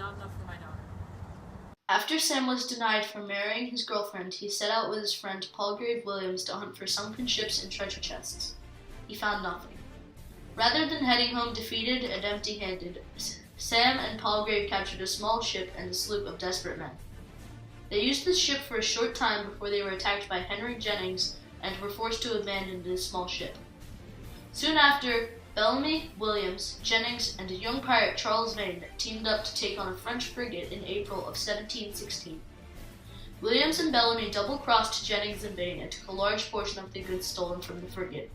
not enough for my daughter. After Sam was denied from marrying his girlfriend, he set out with his friend Palgrave Williams to hunt for sunken ships and treasure chests. He found nothing. Rather than heading home defeated and empty-handed, Sam and Palgrave captured a small ship and a sloop of desperate men. They used this ship for a short time before they were attacked by Henry Jennings and were forced to abandon this small ship. Soon after, Bellamy, Williams, Jennings, and a young pirate, Charles Vane, teamed up to take on a French frigate in April of 1716. Williams and Bellamy double-crossed Jennings and Vane and took a large portion of the goods stolen from the frigate.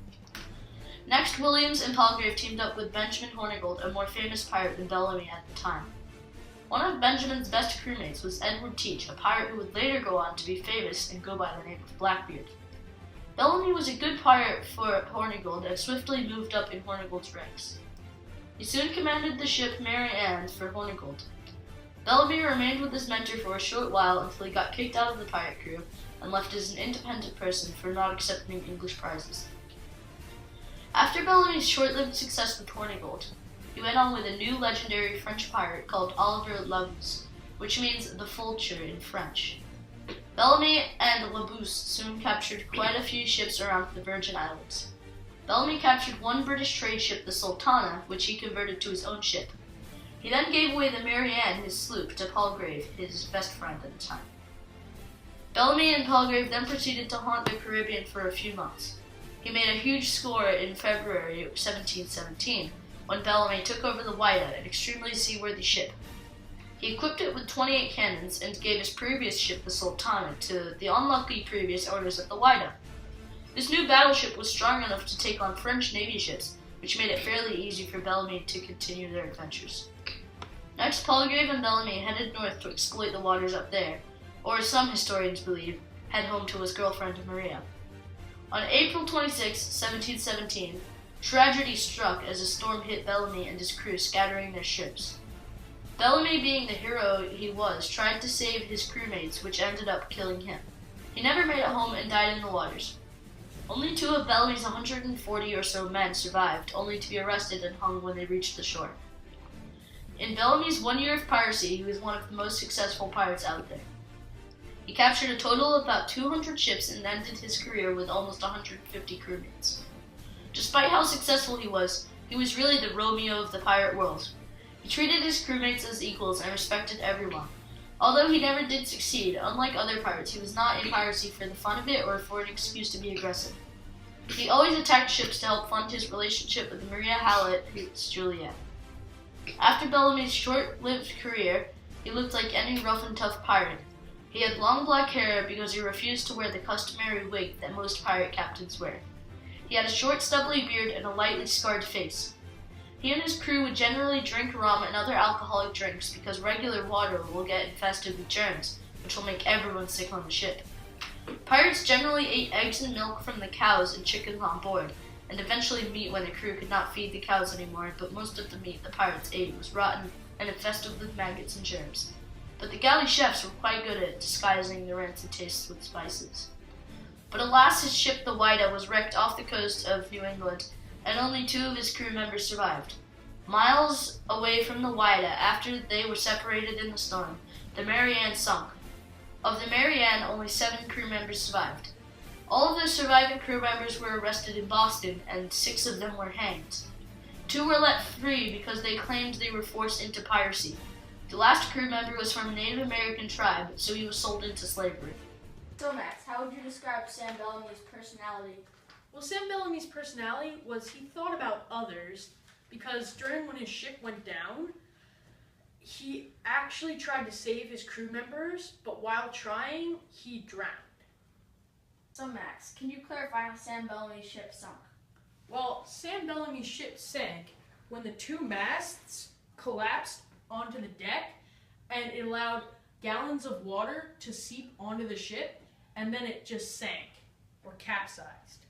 Next, Williams and Palgrave teamed up with Benjamin Hornigold, a more famous pirate than Bellamy at the time. One of Benjamin's best crewmates was Edward Teach, a pirate who would later go on to be famous and go by the name of Blackbeard. Bellamy was a good pirate for Hornigold and swiftly moved up in Hornigold's ranks. He soon commanded the ship Mary Ann for Hornigold. Bellamy remained with his mentor for a short while until he got kicked out of the pirate crew and left as an independent person for not accepting English prizes. After Bellamy's short-lived success with Hornigold, he went on with a new legendary French pirate called Oliver Labousse, which means the vulture in French. Bellamy and Labousse soon captured quite a few ships around the Virgin Islands. Bellamy captured one British trade ship, the Sultana, which he converted to his own ship. He then gave away the Mary Ann, his sloop, to Palgrave, his best friend at the time. Bellamy and Palgrave then proceeded to haunt the Caribbean for a few months. He made a huge score in February 1717, when Bellamy took over the Whydah, an extremely seaworthy ship. He equipped it with 28 cannons and gave his previous ship, the Sultana, to the unlucky previous owners of the Whydah. This new battleship was strong enough to take on French Navy ships, which made it fairly easy for Bellamy to continue their adventures. Next, Palgrave and Bellamy headed north to exploit the waters up there, or as some historians believe, head home to his girlfriend Maria. On April 26, 1717, tragedy struck as a storm hit Bellamy and his crew, scattering their ships. Bellamy, being the hero he was, tried to save his crewmates, which ended up killing him. He never made it home and died in the waters. Only 2 of Bellamy's 140 or so men survived, only to be arrested and hung when they reached the shore. In Bellamy's 1 year of piracy, he was one of the most successful pirates out there. He captured a total of about 200 ships and ended his career with almost 150 crewmates. Despite how successful he was really the Romeo of the pirate world. He treated his crewmates as equals and respected everyone. Although he never did succeed, unlike other pirates, he was not in piracy for the fun of it or for an excuse to be aggressive. He always attacked ships to help fund his relationship with Maria Hallett, who's Juliet. After Bellamy's short-lived career, he looked like any rough and tough pirate. He had long black hair because he refused to wear the customary wig that most pirate captains wear. He had a short, stubbly beard and a lightly scarred face. He and his crew would generally drink rum and other alcoholic drinks because regular water will get infested with germs, which will make everyone sick on the ship. Pirates generally ate eggs and milk from the cows and chickens on board, and eventually meat when the crew could not feed the cows anymore, but most of the meat the pirates ate was rotten and infested with maggots and germs. But the galley chefs were quite good at disguising the rancid tastes with spices. But alas, his ship, the Whydah, was wrecked off the coast of New England, and only 2 of his crew members survived. Miles away from the Whydah, after they were separated in the storm, the Mary Ann sunk. Of the Mary Ann, only 7 crew members survived. All of the surviving crew members were arrested in Boston, and 6 of them were hanged. 2 were let free because they claimed they were forced into piracy. The last crew member was from a Native American tribe, so he was sold into slavery. So Max, how would you describe Sam Bellamy's personality? Well, Sam Bellamy's personality was he thought about others because during when his ship went down, he actually tried to save his crew members, but while trying, he drowned. So Max, can you clarify how Sam Bellamy's ship sunk? Well, Sam Bellamy's ship sank when the 2 masts collapsed onto the deck, and it allowed gallons of water to seep onto the ship, and then it just sank or capsized.